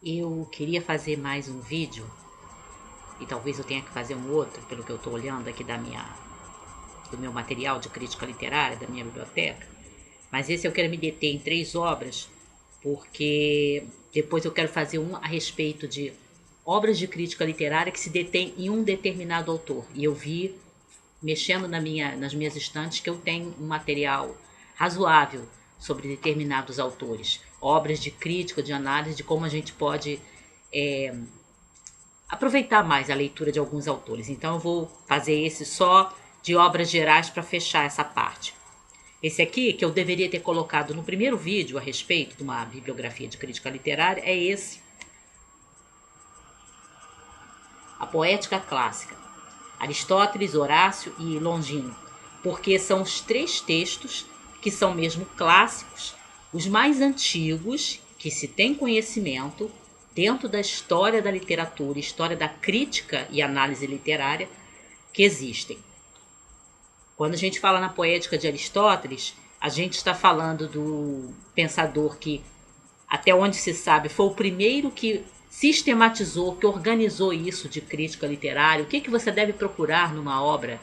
Eu queria fazer mais um vídeo, e talvez eu tenha que fazer um outro, pelo que eu estou olhando aqui do meu material de crítica literária, da minha biblioteca. Mas esse eu quero me deter em 3 obras, porque depois eu quero fazer um a respeito de obras de crítica literária que se detêm em um determinado autor. E eu vi, mexendo nas minhas estantes, que eu tenho um material razoável sobre determinados autores. Obras de crítica, de análise, de como a gente pode aproveitar mais a leitura de alguns autores. Então eu vou fazer esse só de obras gerais para fechar essa parte. Esse aqui, que eu deveria ter colocado no primeiro vídeo a respeito de uma bibliografia de crítica literária, é esse. A Poética Clássica. Aristóteles, Horácio e Longino. Porque são os 3 textos que são mesmo clássicos, os mais antigos que se tem conhecimento dentro da história da literatura, história da crítica e análise literária que existem. Quando a gente fala na Poética de Aristóteles, a gente está falando do pensador que, até onde se sabe, foi o primeiro que sistematizou, que organizou isso de crítica literária. O que você deve procurar numa obra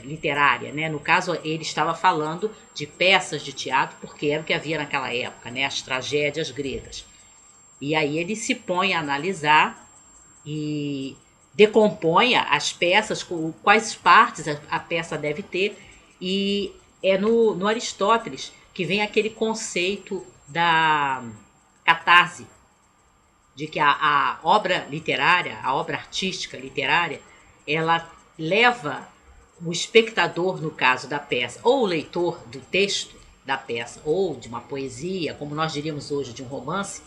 literária, né? No caso, ele estava falando de peças de teatro, porque era o que havia naquela época, né? As tragédias gregas. E aí ele se põe a analisar e decompõe as peças, quais partes a peça deve ter, e é no Aristóteles que vem aquele conceito da catarse, de que a obra literária, a obra artística literária, ela leva o espectador, no caso da peça, ou o leitor do texto da peça, ou de uma poesia, como nós diríamos hoje, de um romance,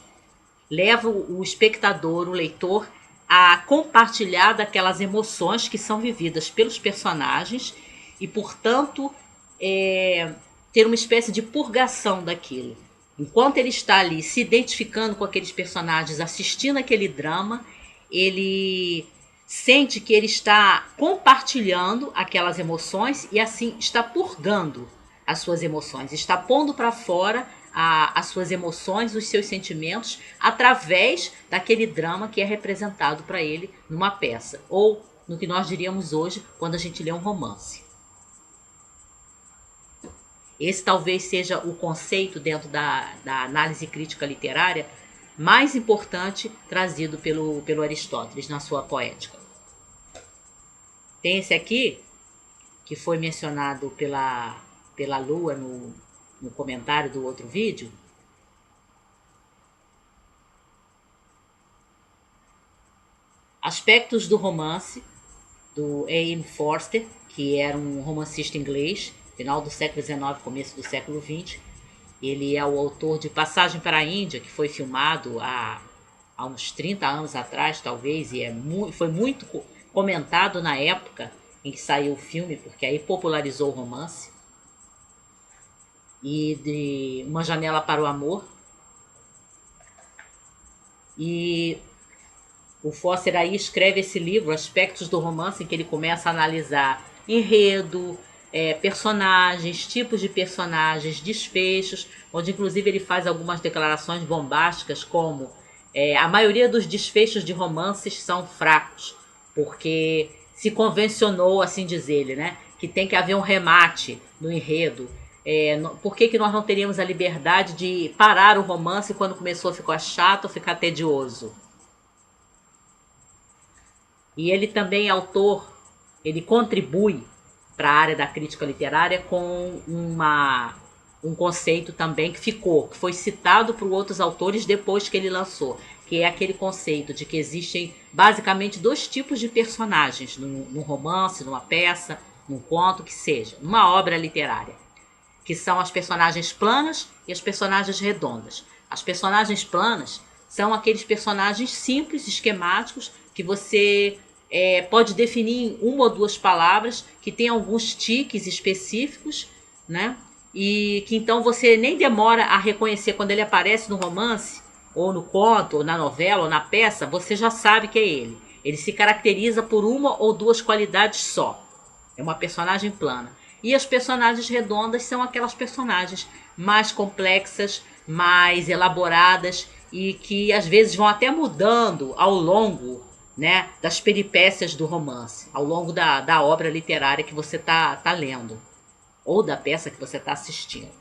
leva o espectador, o leitor, a compartilhar daquelas emoções que são vividas pelos personagens e, portanto, ter uma espécie de purgação daquilo. Enquanto ele está ali se identificando com aqueles personagens, assistindo aquele drama, ele sente que ele está compartilhando aquelas emoções e assim está purgando as suas emoções, está pondo para fora as suas emoções, os seus sentimentos, através daquele drama que é representado para ele numa peça, ou no que nós diríamos hoje quando a gente lê um romance. Esse talvez seja o conceito dentro da análise crítica literária mais importante trazido pelo Aristóteles na sua poética. Tem esse aqui, que foi mencionado pela Lua no comentário do outro vídeo. Aspectos do romance, do A.M. Forster, que era um romancista inglês, final do século XIX, começo do século XX. Ele é o autor de Passagem para a Índia, que foi filmado há uns 30 anos atrás, talvez, e foi muito comentado na época em que saiu o filme, porque aí popularizou o romance. E de Uma Janela para o Amor. E o Forster aí escreve esse livro, Aspectos do Romance, em que ele começa a analisar enredo, personagens, tipos de personagens, desfechos, onde inclusive ele faz algumas declarações bombásticas, como a maioria dos desfechos de romances são fracos, porque se convencionou, assim diz ele, né, que tem que haver um remate no enredo. Por que nós não teríamos a liberdade de parar o romance quando começou a ficar chato ou ficar tedioso? E ele também é autor, ele contribui para a área da crítica literária com um conceito também que foi citado por outros autores depois que ele lançou, que é aquele conceito de que existem basicamente 2 tipos de personagens num romance, numa peça, num conto, que seja, numa obra literária, que são as personagens planas e as personagens redondas. As personagens planas são aqueles personagens simples, esquemáticos, que você pode definir em 1 ou 2 palavras, que tem alguns tiques específicos, né? E que então você nem demora a reconhecer quando ele aparece no romance, ou no conto, ou na novela, ou na peça, você já sabe que é ele. Ele se caracteriza por 1 ou 2 qualidades só. É uma personagem plana. E as personagens redondas são aquelas personagens mais complexas, mais elaboradas, e que às vezes vão até mudando ao longo, né, das peripécias do romance, ao longo da obra literária que você tá lendo, ou da peça que você está assistindo.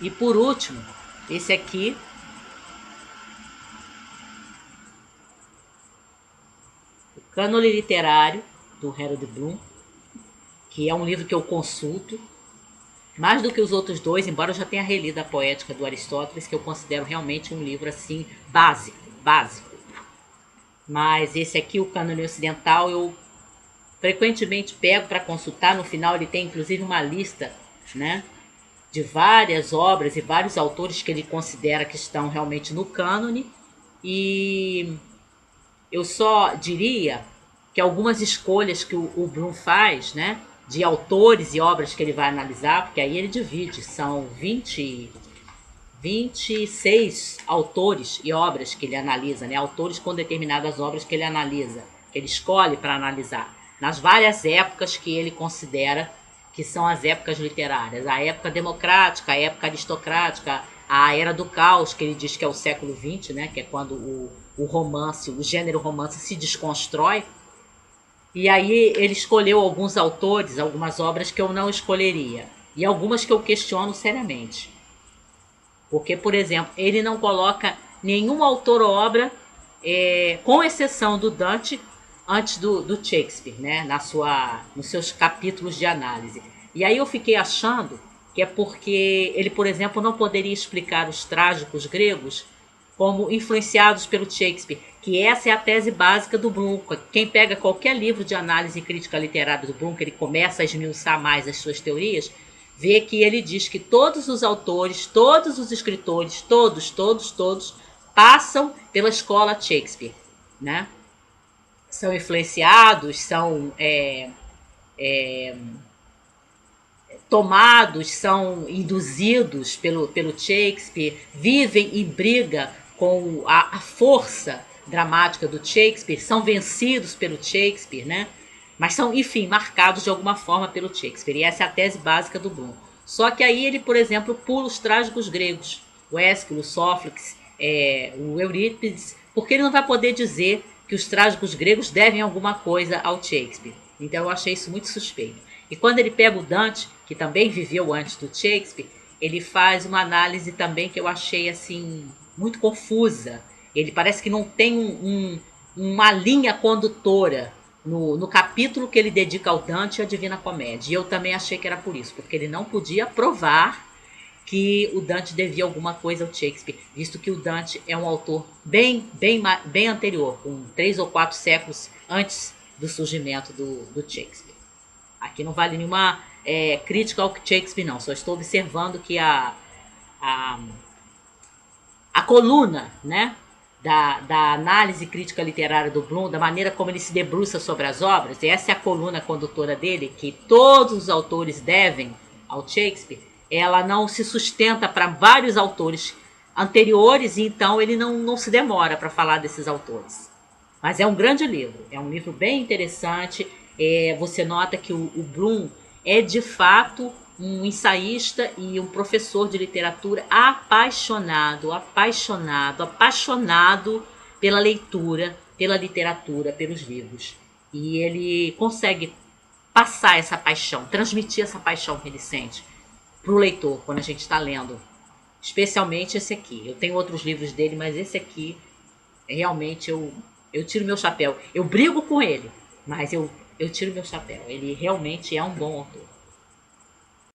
E por último, esse aqui, o Cânone Literário, do Harold Bloom, que é um livro que eu consulto, mais do que os outros dois, embora eu já tenha relido a Poética do Aristóteles, que eu considero realmente um livro assim básico. Mas esse aqui, o Cânone Ocidental, eu frequentemente pego para consultar. No final ele tem inclusive uma lista, né, de várias obras e vários autores que ele considera que estão realmente no cânone. E eu só diria que algumas escolhas que o Bloom faz, né, de autores e obras que ele vai analisar, porque aí ele divide, são 26 autores e obras que ele analisa, né, autores com determinadas obras que ele analisa, que ele escolhe para analisar, nas várias épocas que ele considera que são as épocas literárias, a época democrática, a época aristocrática, a era do caos, que ele diz que é o século XX, né, que é quando o romance, o gênero romance se desconstrói. E aí ele escolheu alguns autores, algumas obras que eu não escolheria, e algumas que eu questiono seriamente. Porque, por exemplo, ele não coloca nenhum autor ou obra, com exceção do Dante, antes do Shakespeare, né? Nos seus capítulos de análise. E aí eu fiquei achando que é porque ele, por exemplo, não poderia explicar os trágicos gregos como influenciados pelo Shakespeare, que essa é a tese básica do Bloom. Quem pega qualquer livro de análise e crítica literária do Bloom, que ele começa a esmiuçar mais as suas teorias, vê que ele diz que todos os autores, todos os escritores, todos passam pela escola Shakespeare, né? São influenciados, são tomados, são induzidos pelo Shakespeare, vivem em briga com a força dramática do Shakespeare, são vencidos pelo Shakespeare, né? Mas são, enfim, marcados de alguma forma pelo Shakespeare. E essa é a tese básica do Bloom. Só que aí ele, por exemplo, pula os trágicos gregos, o Ésquilo, o Sófocles, o Eurípides, porque ele não vai poder dizer que os trágicos gregos devem alguma coisa ao Shakespeare. Então eu achei isso muito suspeito. E quando ele pega o Dante, que também viveu antes do Shakespeare, ele faz uma análise também que eu achei assim muito confusa. Ele parece que não tem uma linha condutora no capítulo que ele dedica ao Dante e à Divina Comédia. E eu também achei que era por isso, porque ele não podia provar que o Dante devia alguma coisa ao Shakespeare, visto que o Dante é um autor bem anterior, com 3 ou 4 séculos antes do surgimento do Shakespeare. Aqui não vale nenhuma crítica ao Shakespeare, não. Só estou observando que a, a coluna, né, da análise crítica literária do Bloom, da maneira como ele se debruça sobre as obras, e essa é a coluna condutora dele, que todos os autores devem ao Shakespeare, ela não se sustenta para vários autores anteriores, e então ele não se demora para falar desses autores. Mas é um grande livro, é um livro bem interessante. Você nota que o Bloom é de fato um ensaísta e um professor de literatura apaixonado pela leitura, pela literatura, pelos livros. E ele consegue passar essa paixão, transmitir essa paixão que ele sente para o leitor quando a gente está lendo. Especialmente esse aqui. Eu tenho outros livros dele, mas esse aqui realmente eu tiro meu chapéu. Eu brigo com ele, mas eu tiro meu chapéu. Ele realmente é um bom autor.